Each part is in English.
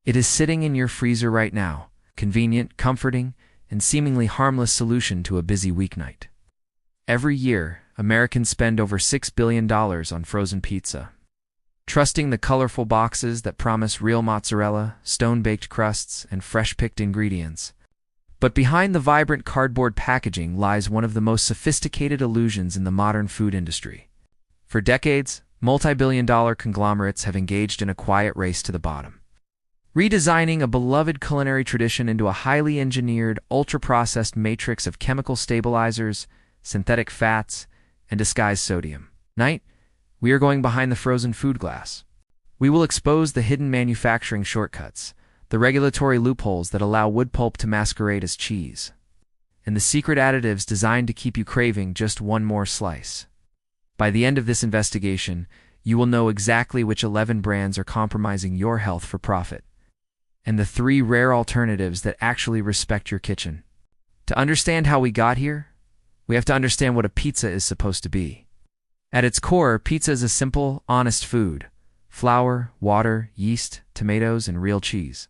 It is sitting in your freezer right now, convenient, comforting, and seemingly harmless solution to a busy weeknight. Every year, Americans spend over $6 billion on frozen pizza, trusting the colorful boxes that promise real mozzarella, stone-baked crusts, and fresh-picked ingredients. But behind the vibrant cardboard packaging lies one of the most sophisticated illusions in the modern food industry. For decades, multi-billion-dollar conglomerates have engaged in a quiet race to the bottom, redesigning a beloved culinary tradition into a highly engineered, ultra-processed matrix of chemical stabilizers, synthetic fats, and disguised sodium. Tonight, we are going behind the frozen food glass. We will expose the hidden manufacturing shortcuts, the regulatory loopholes that allow wood pulp to masquerade as cheese, and the secret additives designed to keep you craving just one more slice. By the end of this investigation, you will know exactly which 11 brands are compromising your health for profit, and the 3 rare alternatives that actually respect your kitchen. To understand how we got here, we have to understand what a pizza is supposed to be. At its core, pizza is a simple, honest food: flour, water, yeast, tomatoes, and real cheese.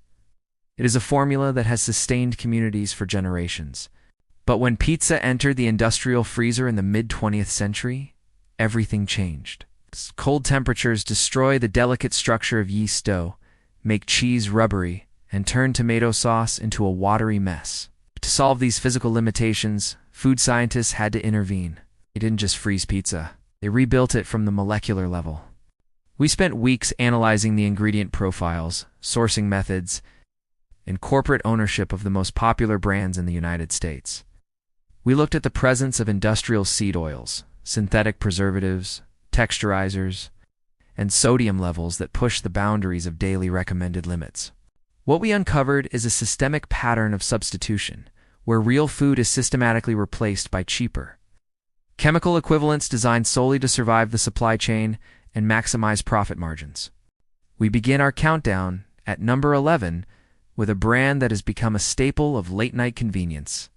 It is a formula that has sustained communities for generations. But when pizza entered the industrial freezer in the mid-20th century, everything changed. Cold temperatures destroy the delicate structure of yeast dough, make cheese rubbery, and turn tomato sauce into a watery mess. To solve these physical limitations, food scientists had to intervene. They didn't just freeze pizza. They rebuilt it from the molecular level. We spent weeks analyzing the ingredient profiles, sourcing methods, and corporate ownership of the most popular brands in the United States. We looked at the presence of industrial seed oils, synthetic preservatives, texturizers, and sodium levels that push the boundaries of daily recommended limits. What we uncovered is a systemic pattern of substitution, where real food is systematically replaced by cheaper chemical equivalents designed solely to survive the supply chain and maximize profit margins. We begin our countdown at number 11 with a brand that has become a staple of late-night convenience.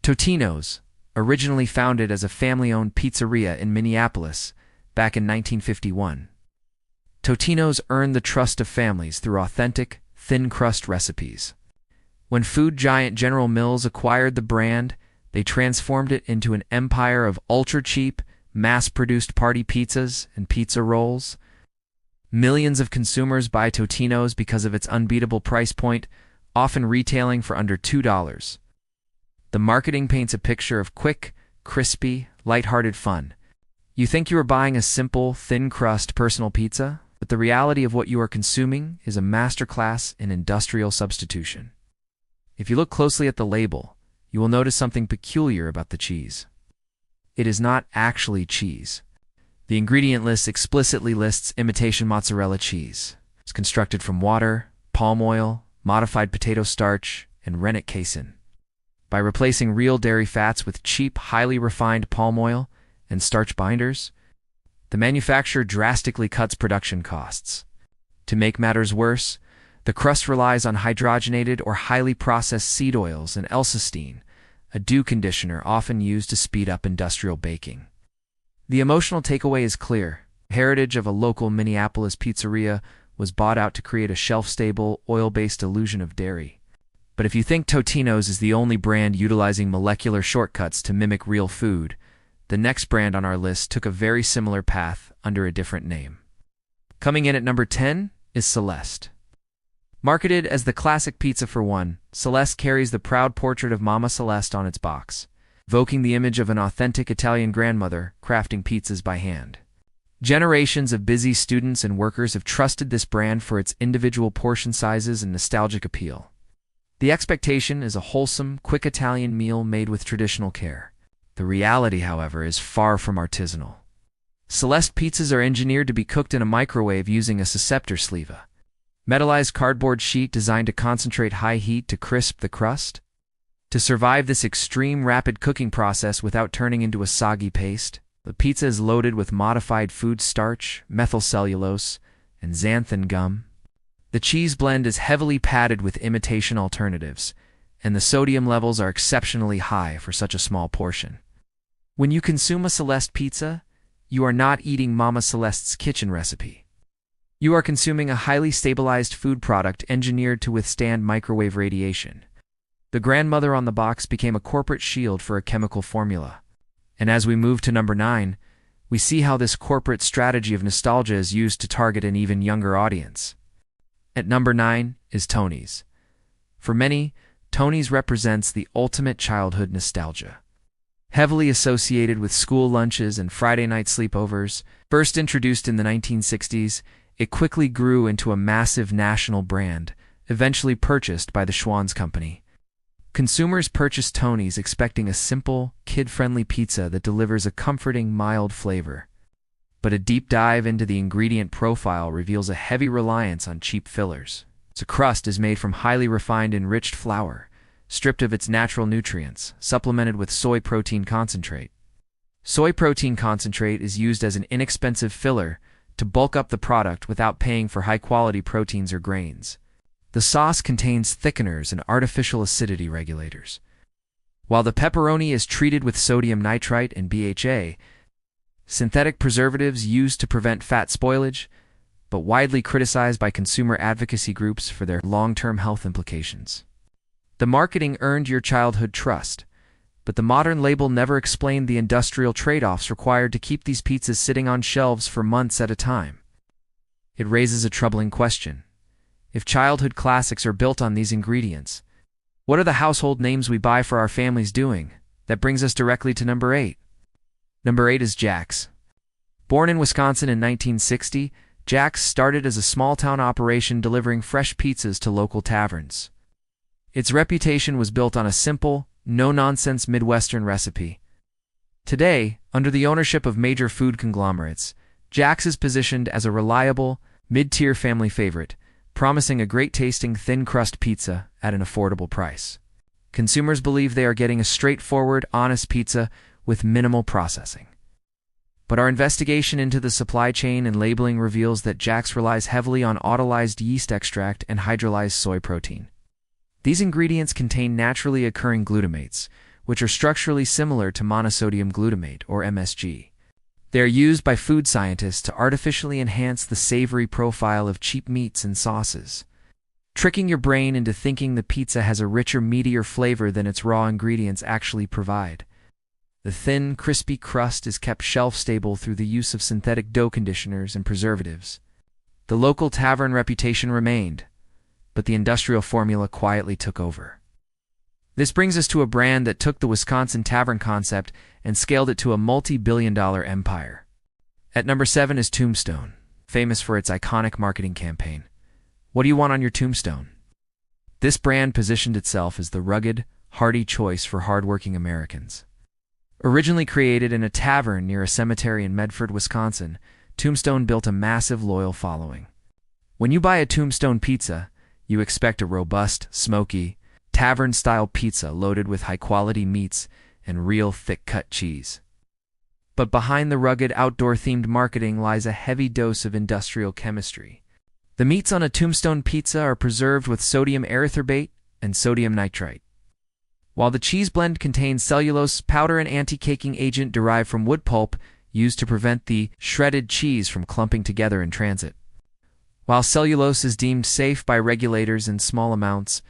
Totino's, originally founded as a family-owned pizzeria in Minneapolis back in 1951. Totino's earned the trust of families through authentic, thin-crust recipes. When food giant General Mills acquired the brand, they transformed it into an empire of ultra-cheap, mass-produced party pizzas and pizza rolls. Millions of consumers buy Totino's because of its unbeatable price point, often retailing for under $2. The marketing paints a picture of quick, crispy, lighthearted fun. You think you are buying a simple, thin-crust personal pizza, but the reality of what you are consuming is a masterclass in industrial substitution. If you look closely at the label, you will notice something peculiar about the cheese. It is not actually cheese. The ingredient list explicitly lists imitation mozzarella cheese. It's constructed from water, palm oil, modified potato starch, and rennet casein. By replacing real dairy fats with cheap, highly refined palm oil and starch binders, the manufacturer drastically cuts production costs. To make matters worse, the crust relies on hydrogenated or highly processed seed oils and L-cysteine, a dew conditioner often used to speed up industrial baking. The emotional takeaway is clear. The heritage of a local Minneapolis pizzeria was bought out to create a shelf-stable, oil-based illusion of dairy. But if you think Totino's is the only brand utilizing molecular shortcuts to mimic real food, the next brand on our list took a very similar path under a different name. Coming in at number 10 is Celeste. Marketed as the classic pizza for one, Celeste carries the proud portrait of Mama Celeste on its box, evoking the image of an authentic Italian grandmother crafting pizzas by hand. Generations of busy students and workers have trusted this brand for its individual portion sizes and nostalgic appeal. The expectation is a wholesome, quick Italian meal made with traditional care. The reality, however, is far from artisanal. Celeste pizzas are engineered to be cooked in a microwave using a Susceptor sleeve, a metallized cardboard sheet designed to concentrate high heat to crisp the crust. To survive this extreme rapid cooking process without turning into a soggy paste, the pizza is loaded with modified food starch, methylcellulose, and xanthan gum. The cheese blend is heavily padded with imitation alternatives, and the sodium levels are exceptionally high for such a small portion. When you consume a Celeste pizza, you are not eating Mama Celeste's kitchen recipe. You are consuming a highly stabilized food product engineered to withstand microwave radiation. The grandmother on the box became a corporate shield for a chemical formula. And as we move to number 9, we see how this corporate strategy of nostalgia is used to target an even younger audience. At number 9 is Tony's. For many, Tony's represents the ultimate childhood nostalgia. Heavily associated with school lunches and Friday night sleepovers, first introduced in the 1960s, it quickly grew into a massive national brand, eventually purchased by the Schwan's Company. Consumers purchase Tony's expecting a simple, kid-friendly pizza that delivers a comforting, mild flavor. But a deep dive into the ingredient profile reveals a heavy reliance on cheap fillers. The crust is made from highly refined enriched flour, stripped of its natural nutrients, supplemented with soy protein concentrate. Soy protein concentrate is used as an inexpensive filler to bulk up the product without paying for high-quality proteins or grains. The sauce contains thickeners and artificial acidity regulators. While the pepperoni is treated with sodium nitrite and BHA, synthetic preservatives used to prevent fat spoilage, but widely criticized by consumer advocacy groups for their long-term health implications. The marketing earned your childhood trust, but the modern label never explained the industrial trade-offs required to keep these pizzas sitting on shelves for months at a time. It raises a troubling question. If childhood classics are built on these ingredients, what are the household names we buy for our families doing? That brings us directly to number 8. Number 8 is Jack's. Born in Wisconsin in 1960, Jack's started as a small-town operation delivering fresh pizzas to local taverns. Its reputation was built on a simple, no-nonsense Midwestern recipe. Today, under the ownership of major food conglomerates, Jack's is positioned as a reliable, mid-tier family favorite, promising a great-tasting thin-crust pizza at an affordable price. Consumers believe they are getting a straightforward, honest pizza with minimal processing. But our investigation into the supply chain and labeling reveals that Jack's relies heavily on autolyzed yeast extract and hydrolyzed soy protein. These ingredients contain naturally occurring glutamates, which are structurally similar to monosodium glutamate, or MSG. They are used by food scientists to artificially enhance the savory profile of cheap meats and sauces, tricking your brain into thinking the pizza has a richer, meatier flavor than its raw ingredients actually provide. The thin, crispy crust is kept shelf-stable through the use of synthetic dough conditioners and preservatives. The local tavern reputation remained, but the industrial formula quietly took over. This brings us to a brand that took the Wisconsin tavern concept and scaled it to a multi-billion-dollar empire. At number 7 is Tombstone, famous for its iconic marketing campaign. What do you want on your tombstone? This brand positioned itself as the rugged, hearty choice for hardworking Americans. Originally created in a tavern near a cemetery in Medford, Wisconsin, Tombstone built a massive, loyal following. When you buy a Tombstone pizza, you expect a robust, smoky, tavern-style pizza loaded with high-quality meats and real thick-cut cheese. But behind the rugged, outdoor-themed marketing lies a heavy dose of industrial chemistry. The meats on a Tombstone pizza are preserved with sodium erythorbate and sodium nitrite, while the cheese blend contains cellulose powder, an anti-caking agent derived from wood pulp used to prevent the shredded cheese from clumping together in transit. While cellulose is deemed safe by regulators in small amounts,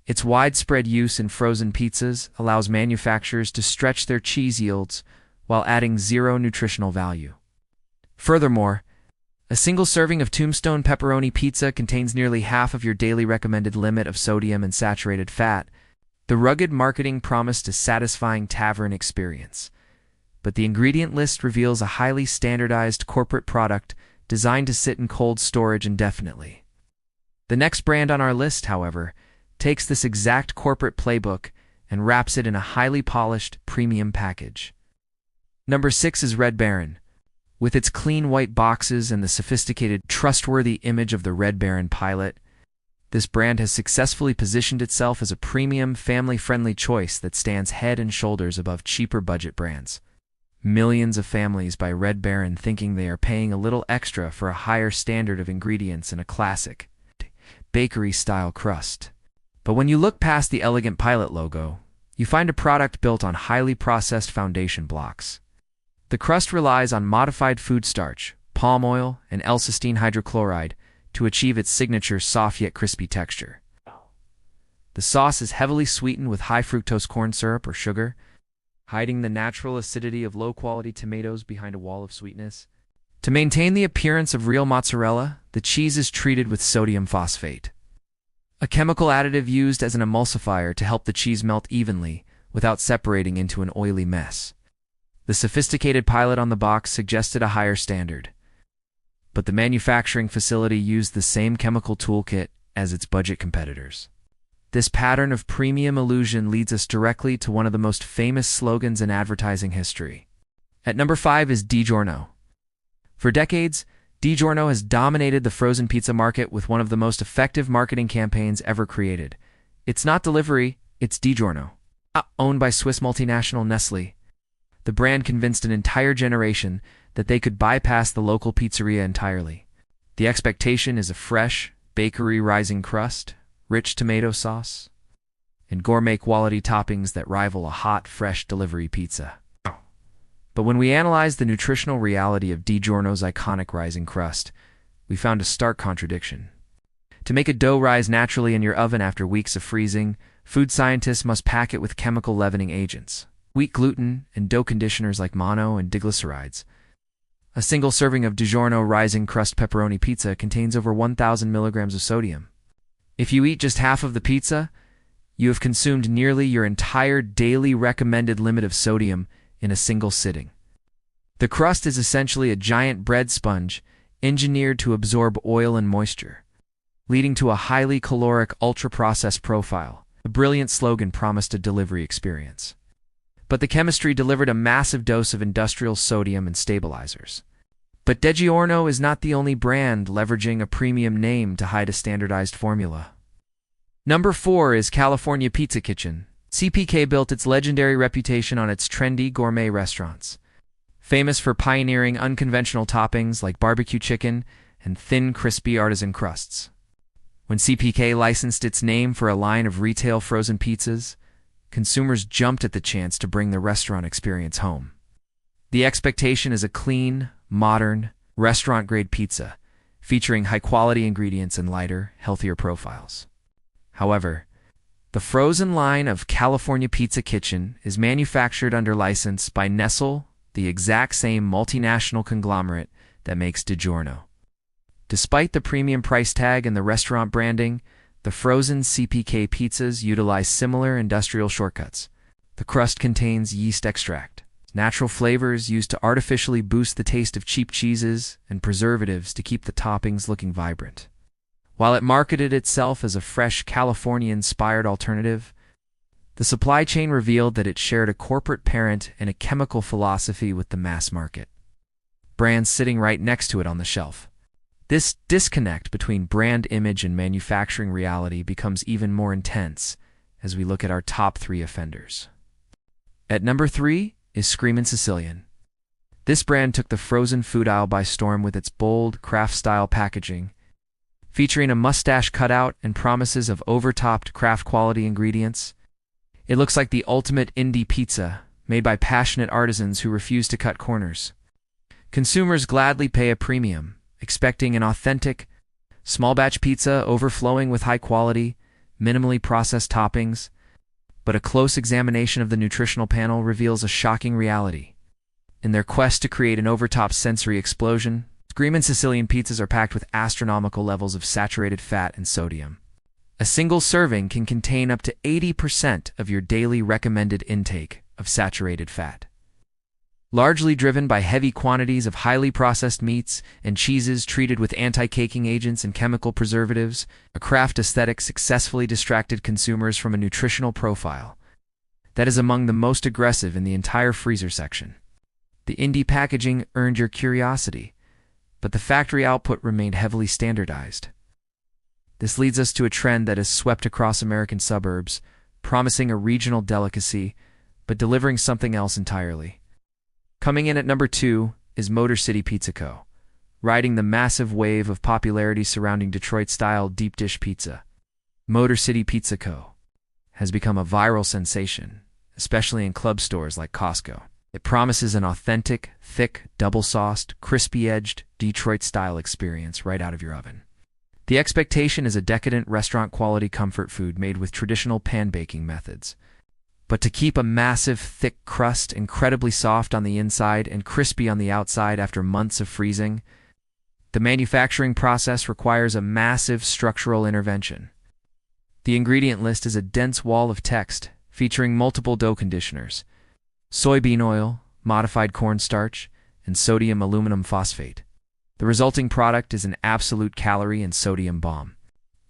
its widespread use in frozen pizzas allows manufacturers to stretch their cheese yields while adding zero nutritional value. Furthermore, a single serving of Tombstone pepperoni pizza contains nearly half of your daily recommended limit of sodium and saturated fat. The rugged marketing promised a satisfying tavern experience, but the ingredient list reveals a highly standardized corporate product designed to sit in cold storage indefinitely. The next brand on our list, however, takes this exact corporate playbook and wraps it in a highly polished, premium package. Number 6 is Red Baron. With its clean white boxes and the sophisticated, trustworthy image of the Red Baron pilot, this brand has successfully positioned itself as a premium, family-friendly choice that stands head and shoulders above cheaper budget brands. Millions of families buy Red Baron thinking they are paying a little extra for a higher standard of ingredients and a classic, bakery-style crust. But when you look past the elegant pilot logo, you find a product built on highly processed foundation blocks. The crust relies on modified food starch, palm oil, and L-cysteine hydrochloride to achieve its signature soft yet crispy texture. The sauce is heavily sweetened with high fructose corn syrup or sugar, hiding the natural acidity of low-quality tomatoes behind a wall of sweetness. To maintain the appearance of real mozzarella, the cheese is treated with sodium phosphate, a chemical additive used as an emulsifier to help the cheese melt evenly without separating into an oily mess. The sophisticated pilot on the box suggested a higher standard, but the manufacturing facility used the same chemical toolkit as its budget competitors. This pattern of premium illusion leads us directly to one of the most famous slogans in advertising history. At number 5 is DiGiorno. For decades, DiGiorno has dominated the frozen pizza market with one of the most effective marketing campaigns ever created. It's not delivery, it's DiGiorno. Owned by Swiss multinational Nestlé, the brand convinced an entire generation that they could bypass the local pizzeria entirely. The expectation is a fresh, bakery-rising crust, rich tomato sauce, and gourmet-quality toppings that rival a hot, fresh delivery pizza. But when we analyzed the nutritional reality of DiGiorno's iconic rising crust, we found a stark contradiction. To make a dough rise naturally in your oven after weeks of freezing, food scientists must pack it with chemical leavening agents, wheat gluten, and dough conditioners like mono and diglycerides. A single serving of DiGiorno rising crust pepperoni pizza contains over 1,000 milligrams of sodium. If you eat just half of the pizza, you have consumed nearly your entire daily recommended limit of sodium in a single sitting. The crust is essentially a giant bread sponge engineered to absorb oil and moisture, leading to a highly caloric, ultra-processed profile. The brilliant slogan promised a delivery experience. But the chemistry delivered a massive dose of industrial sodium and stabilizers. But DiGiorno is not the only brand leveraging a premium name to hide a standardized formula. Number 4 is California Pizza Kitchen. CPK built its legendary reputation on its trendy gourmet restaurants, famous for pioneering unconventional toppings like barbecue chicken and thin, crispy artisan crusts. When CPK licensed its name for a line of retail frozen pizzas, consumers jumped at the chance to bring the restaurant experience home. The expectation is a clean, modern, restaurant-grade pizza, featuring high-quality ingredients and lighter, healthier profiles. However, the frozen line of California Pizza Kitchen is manufactured under license by Nestlé, the exact same multinational conglomerate that makes DiGiorno. Despite the premium price tag and the restaurant branding, the frozen CPK pizzas utilize similar industrial shortcuts. The crust contains yeast extract, natural flavors used to artificially boost the taste of cheap cheeses, and preservatives to keep the toppings looking vibrant. While it marketed itself as a fresh, California-inspired alternative, the supply chain revealed that it shared a corporate parent and a chemical philosophy with the mass market, brands sitting right next to it on the shelf. This disconnect between brand image and manufacturing reality becomes even more intense as we look at our top 3 offenders. At number 3 is Screamin' Sicilian. This brand took the frozen food aisle by storm with its bold, craft-style packaging, featuring a mustache cutout and promises of over-topped craft-quality ingredients. It looks like the ultimate indie pizza, made by passionate artisans who refuse to cut corners. Consumers gladly pay a premium, expecting an authentic, small-batch pizza overflowing with high-quality, minimally processed toppings, but a close examination of the nutritional panel reveals a shocking reality. In their quest to create an overtopped sensory explosion, Screamin' Sicilian pizzas are packed with astronomical levels of saturated fat and sodium. A single serving can contain up to 80% of your daily recommended intake of saturated fat. Largely driven by heavy quantities of highly processed meats and cheeses treated with anti-caking agents and chemical preservatives, a craft aesthetic successfully distracted consumers from a nutritional profile that is among the most aggressive in the entire freezer section. The indie packaging earned your curiosity, but the factory output remained heavily standardized. This leads us to a trend that has swept across American suburbs, promising a regional delicacy, but delivering something else entirely. Coming in at number 2 is Motor City Pizza Co., riding the massive wave of popularity surrounding Detroit-style deep dish pizza. Motor City Pizza Co. has become a viral sensation, especially in club stores like Costco. It promises an authentic, thick, double-sauced, crispy-edged, Detroit-style experience right out of your oven. The expectation is a decadent restaurant-quality comfort food made with traditional pan-baking methods. But to keep a massive, thick crust incredibly soft on the inside and crispy on the outside after months of freezing, the manufacturing process requires a massive structural intervention. The ingredient list is a dense wall of text featuring multiple dough conditioners, soybean oil, modified cornstarch, and sodium aluminum phosphate. The resulting product is an absolute calorie and sodium bomb.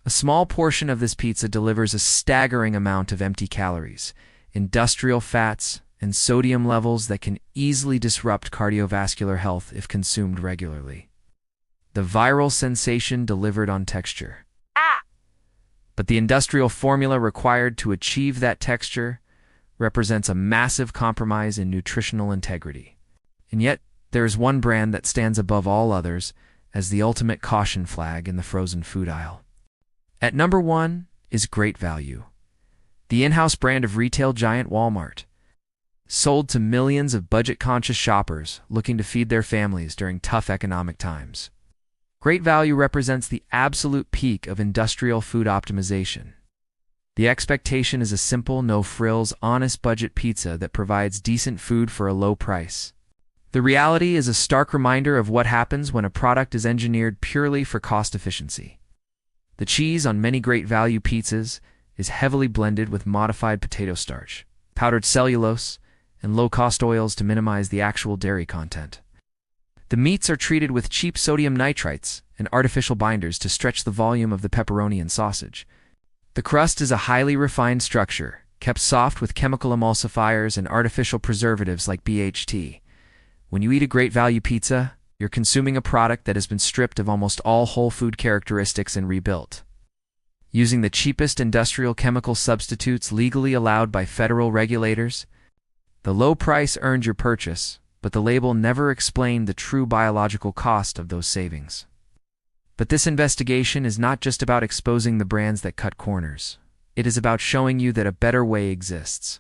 A small portion of this pizza delivers a staggering amount of empty calories, industrial fats, and sodium levels that can easily disrupt cardiovascular health if consumed regularly. The viral sensation delivered on texture. But the industrial formula required to achieve that texture represents a massive compromise in nutritional integrity. And yet, there is one brand that stands above all others as the ultimate caution flag in the frozen food aisle. At number 1 is Great Value, the in-house brand of retail giant Walmart. Sold to millions of budget-conscious shoppers looking to feed their families during tough economic times. Great Value represents the absolute peak of industrial food optimization. The expectation is a simple, no-frills, honest budget pizza that provides decent food for a low price. The reality is a stark reminder of what happens when a product is engineered purely for cost efficiency. The cheese on many Great Value pizzas is heavily blended with modified potato starch, powdered cellulose, and low-cost oils to minimize the actual dairy content. The meats are treated with cheap sodium nitrites and artificial binders to stretch the volume of the pepperoni and sausage. The crust is a highly refined structure, kept soft with chemical emulsifiers and artificial preservatives like BHT. When you eat a Great Value pizza, you're consuming a product that has been stripped of almost all whole food characteristics and rebuilt. Using the cheapest industrial chemical substitutes legally allowed by federal regulators, the low price earned your purchase, but the label never explained the true biological cost of those savings. But this investigation is not just about exposing the brands that cut corners. It is about showing you that a better way exists.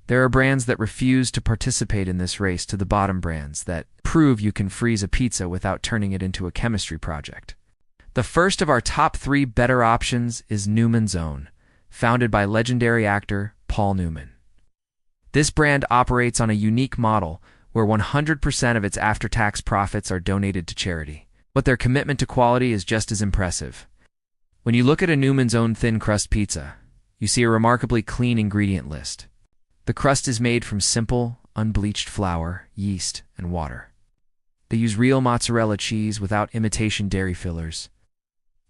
There are brands that refuse to participate in this race to the bottom brands that prove you can freeze a pizza without turning it into a chemistry project. The first of our top 3 better options is Newman's Own, founded by legendary actor Paul Newman. This brand operates on a unique model where 100% of its after-tax profits are donated to charity. But their commitment to quality is just as impressive. When you look at a Newman's Own thin crust pizza, you see a remarkably clean ingredient list. The crust is made from simple, unbleached flour, yeast, and water. They use real mozzarella cheese without imitation dairy fillers,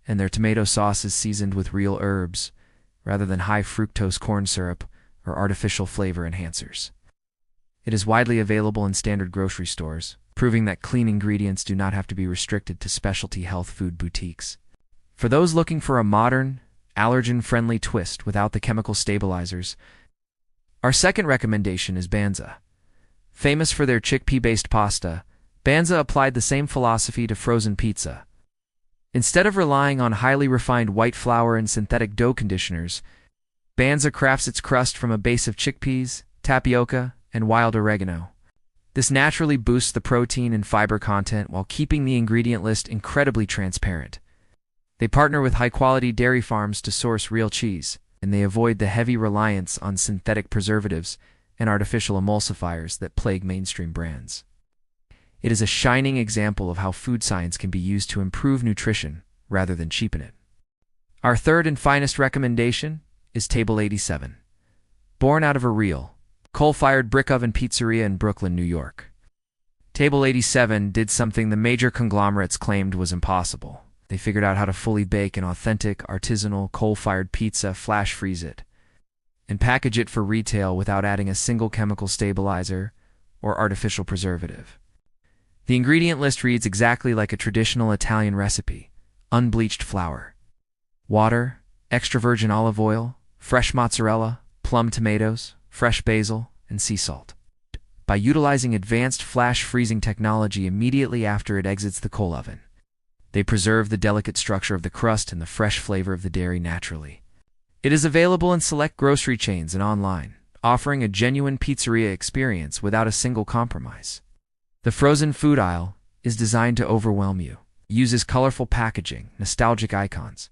and their tomato sauce is seasoned with real herbs, rather than high fructose corn syrup or artificial flavor enhancers. It is widely available in standard grocery stores, proving that clean ingredients do not have to be restricted to specialty health food boutiques. For those looking for a modern, allergen-friendly twist without the chemical stabilizers, our second recommendation is Banza. Famous for their chickpea-based pasta, Banza applied the same philosophy to frozen pizza. Instead of relying on highly refined white flour and synthetic dough conditioners, Banza crafts its crust from a base of chickpeas, tapioca, and wild oregano. This naturally boosts the protein and fiber content while keeping the ingredient list incredibly transparent. They partner with high-quality dairy farms to source real cheese, and they avoid the heavy reliance on synthetic preservatives and artificial emulsifiers that plague mainstream brands. It is a shining example of how food science can be used to improve nutrition rather than cheapen it. Our third and finest recommendation is Table 87. Born out of a real, coal-fired brick oven pizzeria in Brooklyn, New York. Table 87 did something the major conglomerates claimed was impossible. They figured out how to fully bake an authentic, artisanal, coal-fired pizza, flash freeze it, and package it for retail without adding a single chemical stabilizer or artificial preservative. The ingredient list reads exactly like a traditional Italian recipe: unbleached flour, water, extra virgin olive oil, fresh mozzarella, plum tomatoes, fresh basil, and sea salt. By utilizing advanced flash freezing technology immediately after it exits the coal oven, they preserve the delicate structure of the crust and the fresh flavor of the dairy naturally. It is available in select grocery chains and online, offering a genuine pizzeria experience without a single compromise. The frozen food aisle is designed to overwhelm you. It uses colorful packaging, nostalgic icons,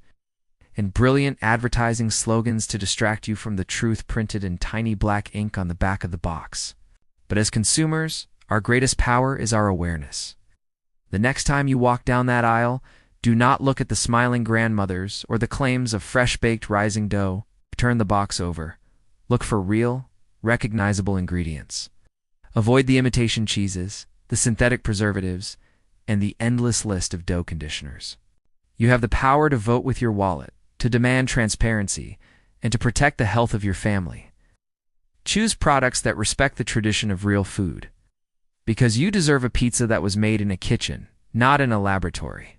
and brilliant advertising slogans to distract you from the truth printed in tiny black ink on the back of the box. But as consumers, our greatest power is our awareness. The next time you walk down that aisle, do not look at the smiling grandmothers or the claims of fresh-baked rising dough. Turn the box over. Look for real, recognizable ingredients. Avoid the imitation cheeses, the synthetic preservatives, and the endless list of dough conditioners. You have the power to vote with your wallet, to demand transparency, and to protect the health of your family. Choose products that respect the tradition of real food, because you deserve a pizza that was made in a kitchen, not in a laboratory.